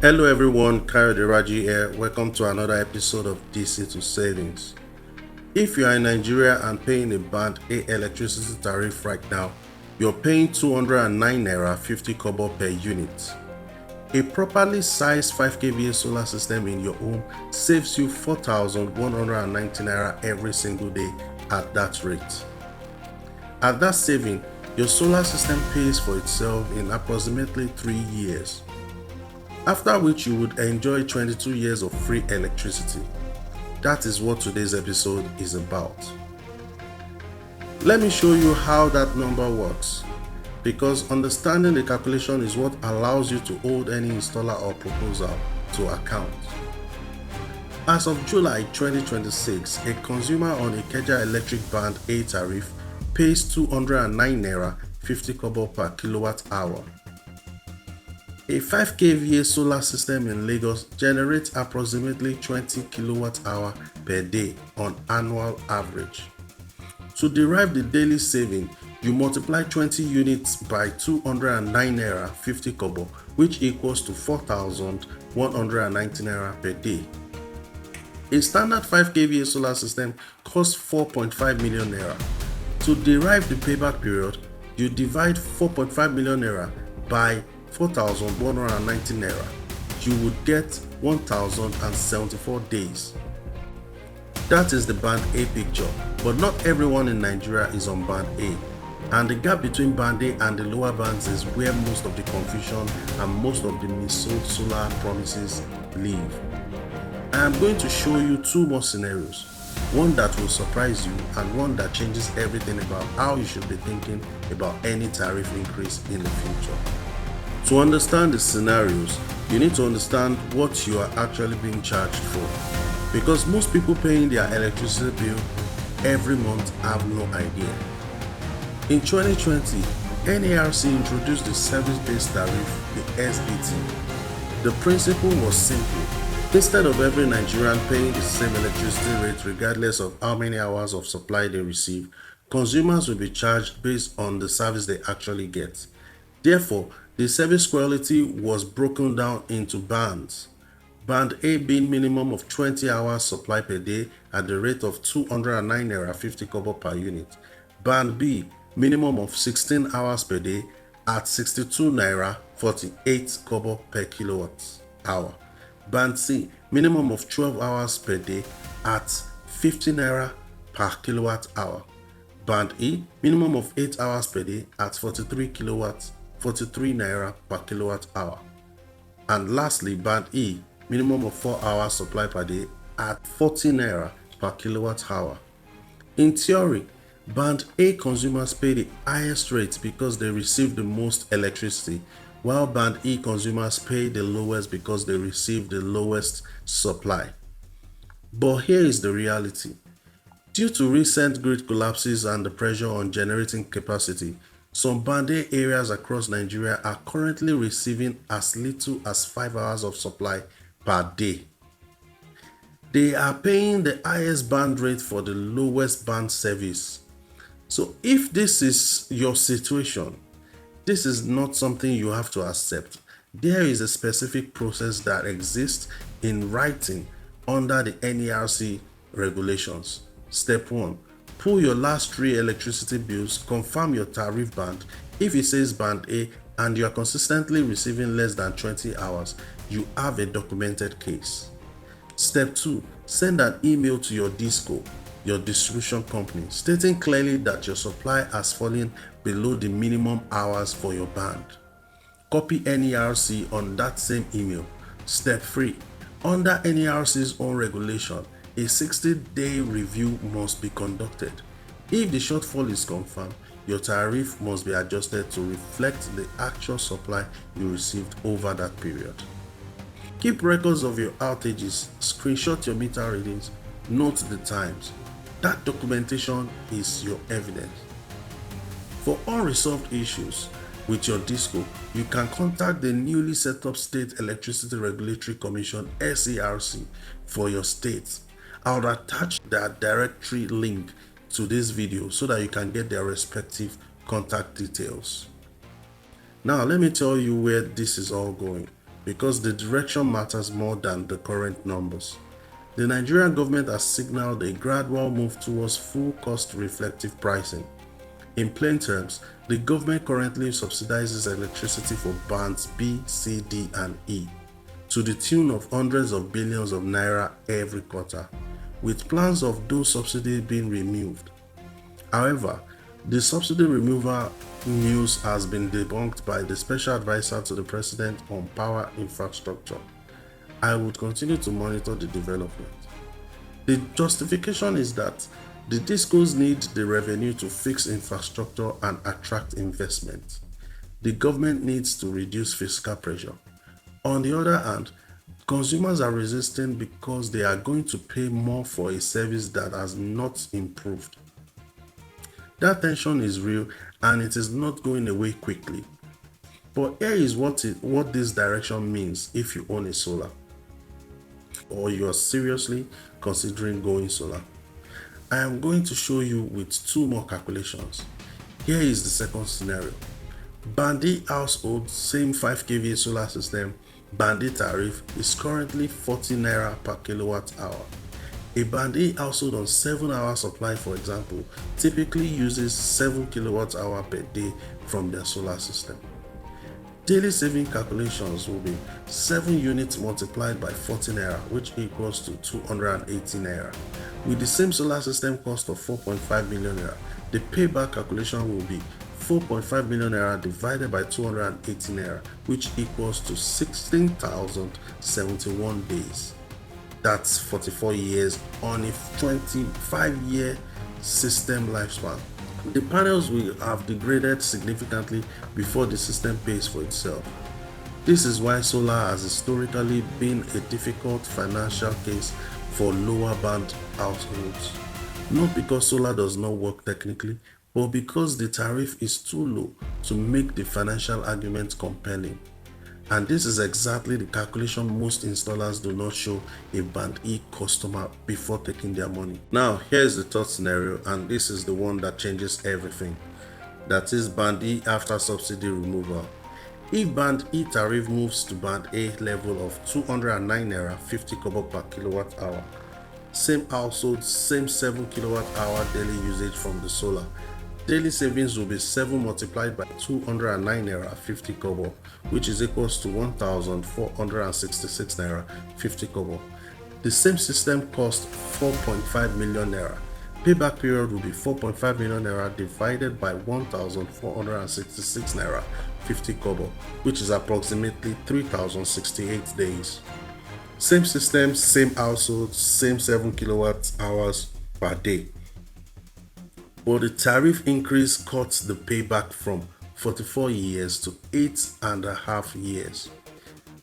Hello everyone, Kayode Raji here. Welcome to another episode of DC to Savings. If you are in Nigeria and paying a Band A electricity tariff right now, you're paying 209 naira 50 kobo per unit. A properly sized 5 kVA solar system in your home saves you 4,190 naira every single day at that rate. At that saving, your solar system pays for itself in approximately 3 years, after which you would enjoy 22 years of free electricity. That is what today's episode is about. Let me show you how that number works, because understanding the calculation is what allows you to hold any installer or proposal to account. As of July 2026, a consumer on a Ikeja Electric Band A tariff pays 209 naira 50 kobo per kilowatt hour. A 5 kVA solar system in Lagos generates approximately 20 kilowatt hour per day on annual average. To derive the daily saving, you multiply 20 units by 209 naira 50 kobo, which equals to 4,190 naira per day. A standard 5 kVA solar system costs 4.5 million naira. To derive the payback period, you divide 4.5 million naira by 4,190 naira. You would get 1,074 days. That is the Band A picture, but not everyone in Nigeria is on Band A, and the gap between Band A and the lower bands is where most of the confusion and most of the missold solar promises live. I am going to show you two more scenarios, one that will surprise you and one that changes everything about how you should be thinking about any tariff increase in the future. To understand the scenarios, you need to understand what you are actually being charged for, because most people paying their electricity bill every month have no idea. In 2020, NERC introduced the Service Based Tariff, the SBT. The principle was simple. Instead of every Nigerian paying the same electricity rate regardless of how many hours of supply they receive, consumers will be charged based on the service they actually get. Therefore, the service quality was broken down into bands. Band A being minimum of 20 hours supply per day at the rate of 209 naira 50 kobo per unit. Band B, minimum of 16 hours per day at 62 naira 48 kobo per kilowatt hour. Band C, minimum of 12 hours per day at 50 naira per kilowatt hour. Band E, minimum of 8 hours per day at 43 naira per kilowatt hour. And lastly, Band E, minimum of 4 hours supply per day at 40 naira per kilowatt hour. In theory, Band A consumers pay the highest rate because they receive the most electricity, while Band E consumers pay the lowest because they receive the lowest supply. But here is the reality. Due to recent grid collapses and the pressure on generating capacity, some Band A areas across Nigeria are currently receiving as little as 5 hours of supply per day. They are paying the highest band rate for the lowest band service. So if this is your situation, this is not something you have to accept. There is a specific process that exists in writing under the NERC regulations. Step 1. Pull your last 3 electricity bills, confirm your tariff band. If it says Band A and you are consistently receiving less than 20 hours, you have a documented case. Step 2. Send an email to your DISCO, your distribution company, stating clearly that your supply has fallen below the minimum hours for your band. Copy NERC on that same email. Step 3. Under NERC's own regulation, a 60-day review must be conducted. If the shortfall is confirmed, your tariff must be adjusted to reflect the actual supply you received over that period. Keep records of your outages, screenshot your meter readings, note the times. That documentation is your evidence. For unresolved issues with your DISCO, you can contact the newly set up State Electricity Regulatory Commission (SERC) for your state. I will attach that directory link to this video so that you can get their respective contact details. Now let me tell you where this is all going. because the direction matters more than the current numbers. The Nigerian government has signaled a gradual move towards full cost reflective pricing. In plain terms, the government currently subsidizes electricity for bands B, C, D, and E to the tune of hundreds of billions of naira every quarter, with plans of those subsidies being removed. However, the subsidy removal news has been debunked by the Special Advisor to the President on Power Infrastructure. I would continue to monitor the development. The justification is that the discos need the revenue to fix infrastructure and attract investment. The government needs to reduce fiscal pressure. On the other hand, consumers are resisting because they are going to pay more for a service that has not improved. That tension is real and it is not going away quickly. But here is what this direction means if you own a solar or you are seriously considering going solar. I am going to show you with two more calculations. Here is the second scenario. Band A household, same 5 kVA solar system, Band A tariff is currently 40 naira per kilowatt hour. A Band A household on 7-hour supply, for example, typically uses 7 kilowatt hour per day from their solar system. Daily saving calculations will be 7 units multiplied by 40 naira, which equals to 280 naira. With the same solar system cost of 4.5 million naira, the payback calculation will be 4.5 million naira divided by 280 naira, which equals to 16,071 days. That's 44 years on a 25-year system lifespan. The panels will have degraded significantly before the system pays for itself. This is why solar has historically been a difficult financial case for lower band households. Not because solar does not work technically, but because the tariff is too low to make the financial argument compelling. And this is exactly the calculation most installers do not show a Band E customer before taking their money. Now, here's the third scenario, and this is the one that changes everything. That is Band E after subsidy removal. If Band E tariff moves to Band A level of 209 naira 50 kobo per kilowatt hour, same household, same 7 kilowatt hour daily usage from the solar, daily savings will be 7 multiplied by 209 naira 50 kobo, which is equals to 1,466 naira 50 kobo. The same system cost 4.5 million naira. Payback period will be 4.5 million naira divided by 1,466 naira 50 kobo, which is approximately 3,068 days. Same system, same household, same 7 kilowatt hours per day. But the tariff increase cuts the payback from 44 years to 8.5 years.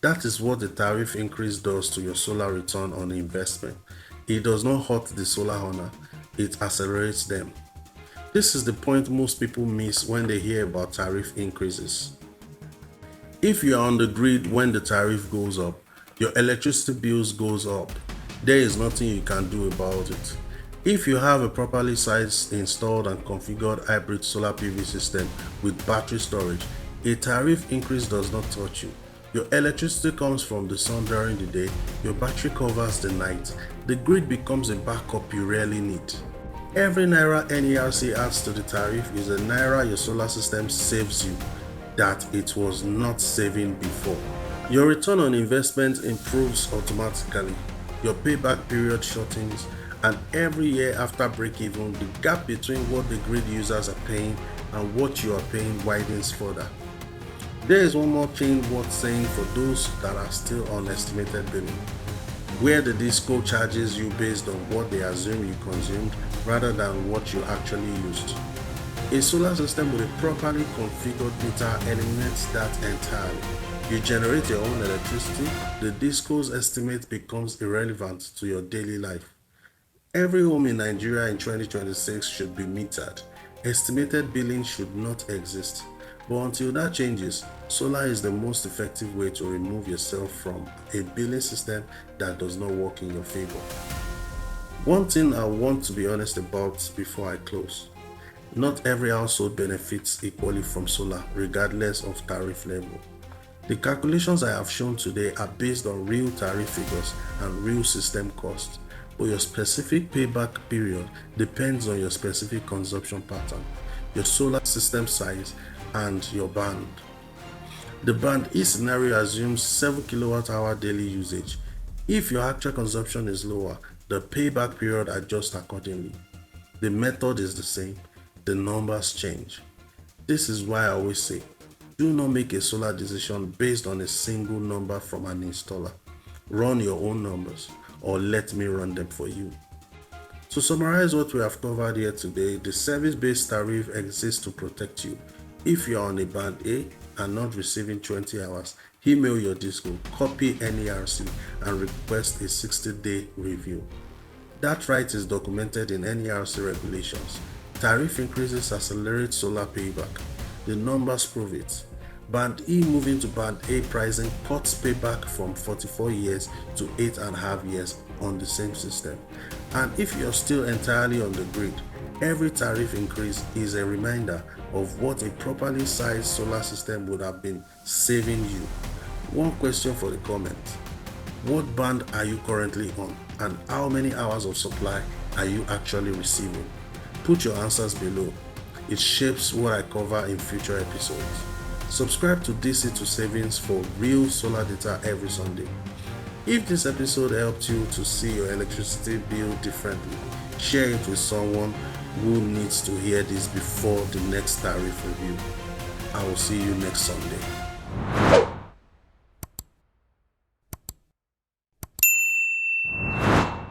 That is what the tariff increase does to your solar return on investment. It does not hurt the solar owner, it accelerates them. This is the point most people miss when they hear about tariff increases. If you are on the grid when the tariff goes up, your electricity bills goes up. There is nothing you can do about it. If you have a properly sized, installed and configured hybrid solar PV system with battery storage, a tariff increase does not touch you. Your electricity comes from the sun during the day, your battery covers the night. The grid becomes a backup you rarely need. Every naira NERC adds to the tariff is a naira your solar system saves you that it was not saving before. Your return on investment improves automatically, your payback period shortens, and every year after break-even, the gap between what the grid users are paying and what you are paying widens further. There is one more thing worth saying for those that are still on estimated billing, where the disco charges you based on what they assume you consumed rather than what you actually used. A solar system with a properly configured meter eliminates that entirely. You generate your own electricity, the disco's estimate becomes irrelevant to your daily life. Every home in Nigeria in 2026 should be metered. Estimated billing should not exist. But until that changes, solar is the most effective way to remove yourself from a billing system that does not work in your favor. One thing I want to be honest about before I close. Not every household benefits equally from solar, regardless of tariff level. The calculations I have shown today are based on real tariff figures and real system costs, but your specific payback period depends on your specific consumption pattern, your solar system size, and your band. The band E scenario assumes 7 kWh daily usage. If your actual consumption is lower, the payback period adjusts accordingly. The method is the same, the numbers change. This is why I always say, do not make a solar decision based on a single number from an installer. Run your own numbers, or let me run them for you. To summarize what we have covered here today, the service-based tariff exists to protect you. If you are on a band A and not receiving 20 hours, email your disco, copy NERC, and request a 60-day review. That right is documented in NERC regulations. Tariff increases accelerate solar payback. The numbers prove it. Band E moving to Band A pricing cuts payback from 44 years to 8.5 years on the same system. And if you're still entirely on the grid, every tariff increase is a reminder of what a properly sized solar system would have been saving you. One question for the comments: what band are you currently on, and how many hours of supply are you actually receiving? Put your answers below. It shapes what I cover in future episodes. Subscribe to DC to Savings for real solar data every Sunday. If this episode helped you to see your electricity bill differently, share it with someone who needs to hear this before the next tariff review. I will see you next Sunday.